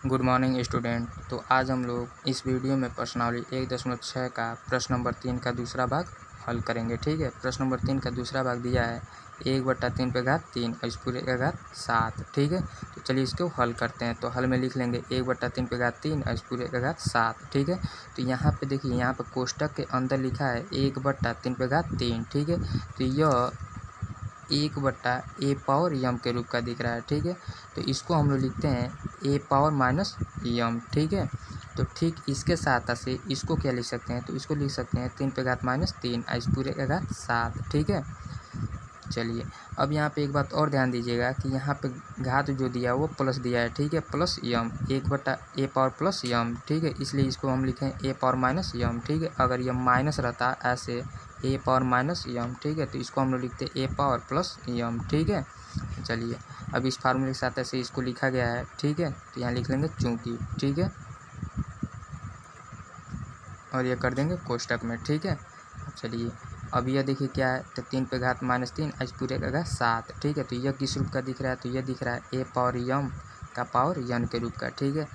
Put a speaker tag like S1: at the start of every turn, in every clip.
S1: Good morning student. तो आज हम लोग इस वीडियो में प्रश्नावली 1.6 का प्रश्न नंबर 3 का दूसरा भाग हल करेंगे। ठीक है, प्रश्न नंबर 3 का दूसरा भाग दिया है 1/3 पे घात 3 और इस पूरे का घात 7। ठीक है, तो चलिए इसको हल करते हैं। तो हल में लिख लेंगे 1/3 पे घात 3 और इस पूरे का घात 7। ठीक है, तो यहाँ पे देखिए, यहाँ पे कोष्टक के अंदर लिखा है 1/3 पे घात 3। ठीक है, तो यह 1/a⁻m के रूप का दिख रहा है। ठीक है, तो इसको हम लोग लिखते हैं a⁻−m। ठीक है, तो ठीक इसके साथ से इसको क्या लिख सकते हैं, तो इसको लिख सकते हैं 3 पे घात -3 और इस पूरे का घात 7। ठीक है, चलिए अब यहाँ पे एक बात और ध्यान दीजिएगा कि यहाँ पे घात जो दिया है वो प्लस दिया है। ठीक है, प्लस m 1/a⁻+m। ठीक है, इसलिए इसको हम लिखें a⁻−m। ठीक है, अगर यह माइनस रहता ऐसे a⁻−m। ठीक है, तो इसको हम लोग लिखते a⁻+m। ठीक है, चलिए अब इस फार्मूले के साथ ऐसे इसको लिखा गया है। ठीक है, तो यहाँ लिख लेंगे चूँकि। ठीक है, और ये कर देंगे कोष्टक में। ठीक है, चलिए अब यह देखिए क्या है, तो 3 पे घात -3 इस पूरे का घात 7। ठीक है, तो यह किस रूप का दिख रहा है, तो यह दिख रहा है a⁻m का पावर n के रूप का। ठीक है,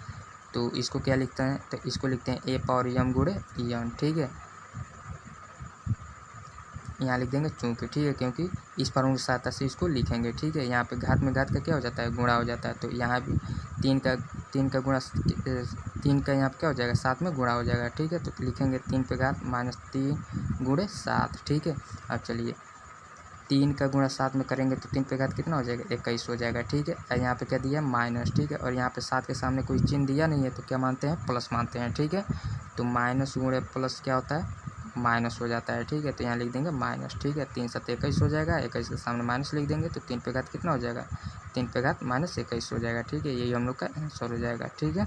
S1: तो इसको क्या लिखते हैं, तो इसको लिखते हैं a⁻m गुणे n। ठीक है, यहाँ लिख देंगे चूँकि। ठीक है, क्योंकि इस फार्मूले के साथ से इसको लिखेंगे। ठीक है, यहाँ पे घात में घात का क्या हो जाता है, गुणा हो जाता है। तो यहाँ भी 3 का गुणा 3 का यहाँ पे क्या हो जाएगा, 7 में गुणा हो जाएगा। ठीक है, तो लिखेंगे 3 पे घात -3 गुणे 7। ठीक है, अब चलिए 3 का गुणा 7 में करेंगे तो 3 पे घात कितना हो जाएगा, 21 हो जाएगा। ठीक है, और यहाँ पे क्या दिया है, माइनस। ठीक है, और यहाँ पे 7 के सामने कोई चिन्ह दिया नहीं है तो क्या मानते हैं, प्लस मानते हैं। ठीक है, तो माइनस गुणे प्लस क्या होता है, माइनस हो जाता है। ठीक है, तो यहाँ लिख देंगे माइनस। ठीक है, 3 7 21 हो जाएगा, 21 के सामने माइनस लिख देंगे तो 3 पे घात कितना हो जाएगा, 3 पे घात -21 हो जाएगा। ठीक है, यही हम लोग का आंसर हो जाएगा। ठीक है,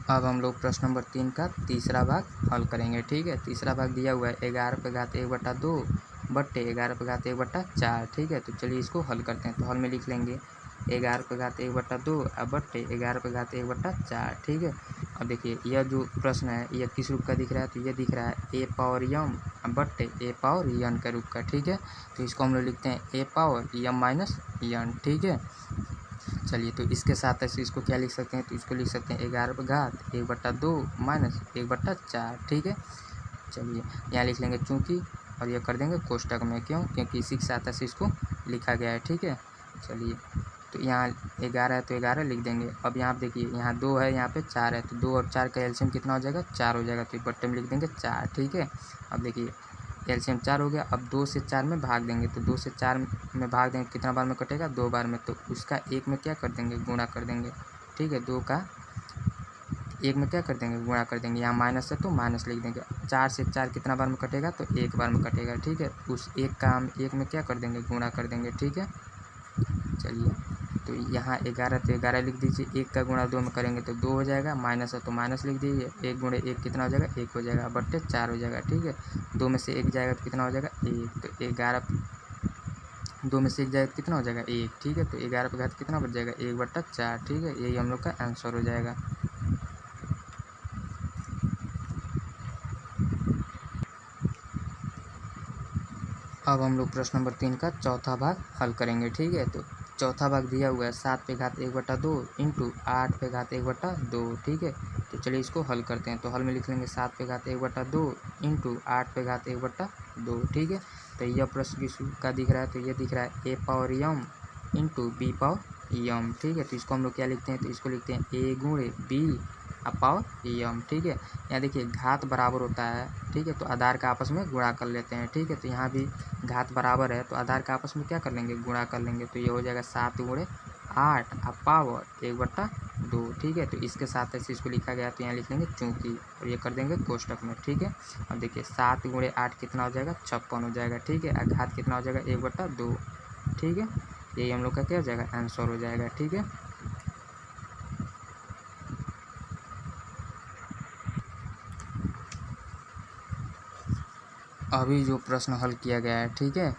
S1: अब हम लोग प्रश्न नंबर 3 का तीसरा भाग हल करेंगे। ठीक है, तीसरा भाग दिया हुआ है 11 पे घात 1/2 बट्टे 11 पे घात 1/4। ठीक है, तो चलिए इसको हल करते हैं। तो हल में लिख लेंगे 11 पे घात 1/2 और बट्टे 11 पे घात 1/4। ठीक है, अब देखिए यह जो प्रश्न है यह किस रूप का दिख रहा है, तो यह दिख रहा है a⁻m बट्टे a⁻n के रूप का। ठीक है, तो इसको हम लोग लिखते हैं a⁻m-n। ठीक है, चलिए तो इसके साथ ऐसे इसको क्या लिख सकते हैं, तो इसको लिख सकते हैं 11 पे घात 1/2 माइनस 1/4। ठीक है, चलिए यहाँ लिख लेंगे चूँकि, और यह कर देंगे कोष्टक में। क्योंकि इसी के साथ ऐसे इसको लिखा गया है। ठीक है, चलिए तो यहाँ 11 है तो 11 लिख देंगे। अब यहाँ देखिए, यहाँ 2 है, यहाँ पे 4 है, तो 2 और 4 का एलसीएम कितना हो जाएगा, 4 हो जाएगा, तो बट्टे में लिख देंगे 4। ठीक है, अब देखिए एलसीएम 4 हो गया। अब 2 से 4 में भाग देंगे, तो 2 से 4 में भाग देंगे कितना बार में कटेगा, 2 बार में, तो उसका 1 में क्या कर देंगे, गुणा कर देंगे। ठीक है, 2 का 1 में क्या कर देंगे, गुणा कर देंगे। यहाँ माइनस है तो माइनस लिख देंगे। 4 से 4 कितना बार में कटेगा, तो 1 बार में कटेगा। ठीक है, उस 1 का हम 1 में क्या कर देंगे, गुणा कर देंगे। ठीक है, चलिए तो यहाँ 11 तो 11 लिख दीजिए, 1 का गुणा 2 में करेंगे तो 2 हो जाएगा, माइनस है तो माइनस लिख दीजिए। 1 गुणे 1 कितना हो जाएगा, 1 हो जाएगा, बट्टे 4 हो जाएगा। ठीक है, 2 में से 1 जाएगा तो कितना हो जाएगा, 1, तो 11 2 में से 1 जाएगा तो कितना हो जाएगा, 1। ठीक है, तो 11 पे घात कितना बच जाएगा, 1/4। ठीक है, यही हम लोग का आंसर हो जाएगा। अब हम लोग प्रश्न नंबर 3 का चौथा भाग हल करेंगे। ठीक है, तो चौथा भाग दिया हुआ है 7 पे घात 1/2 इंटू 8 पे घात 1/2। ठीक है, तो चलिए इसको हल करते हैं। तो हल में लिख लेंगे 7 पे घात 1/2 इंटू 8 पे घात 1/2। ठीक है, तो यह प्रश्न किस का दिख रहा है, तो यह दिख रहा है a⁻m इंटू b⁻m। ठीक है, तो इसको हम लोग क्या लिखते हैं, तो इसको लिखते हैं a गुणे b पावर m। ठीक है, यहाँ देखिए घात बराबर होता है। ठीक है, तो आधार का आपस में गुणा कर लेते हैं। ठीक है, तो यहाँ भी घात बराबर है तो आधार का आपस में क्या कर लेंगे, गुणा कर लेंगे। तो ये हो जाएगा 7 गुणे 8 पावर 1/2। ठीक है, तो इसके साथ ऐसे इसको लिखा गया, तो यहाँ लिख लेंगे चूँकि, और ये कर देंगे कोष्टक में। ठीक है, अब देखिए 7 गुणे 8 कितना हो जाएगा, 56 हो जाएगा। ठीक है, और घात कितना हो जाएगा, 1/2। ठीक है, यही हम लोग का क्या हो जाएगा, आंसर हो जाएगा। ठीक है, अभी जो प्रश्न हल किया गया है, ठीक है,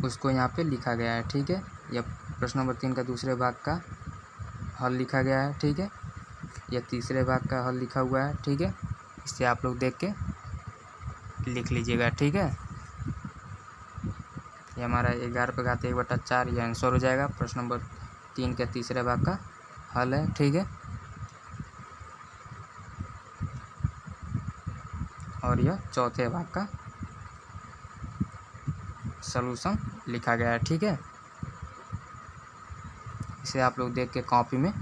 S1: उसको यहाँ पे लिखा गया है। ठीक है, यह प्रश्न नंबर 3 का दूसरे भाग का हल लिखा गया है। ठीक है, यह तीसरे भाग का हल लिखा हुआ है। ठीक है, इससे आप लोग देख के लिख लीजिएगा। ठीक है, ये हमारा 11/1/4 ये आंसर हो जाएगा। प्रश्न नंबर 3 के तीसरे भाग का हल है। ठीक है, और यह चौथे भाग का सलूशन लिखा गया है। ठीक है, इसे आप लोग देख के कॉपी में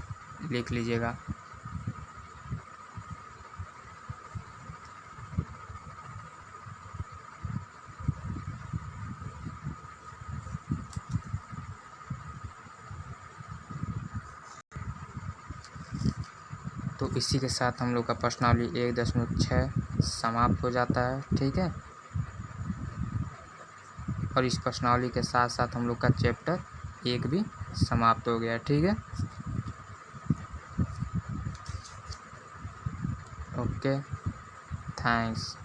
S1: लिख लीजिएगा। तो इसी के साथ हम लोग का प्रश्नावली 1.6 समाप्त हो जाता है। ठीक है, और इस प्रश्नावली के साथ साथ हम लोग का चैप्टर 1 भी समाप्त हो गया। ठीक है, ओके, थैंक्स।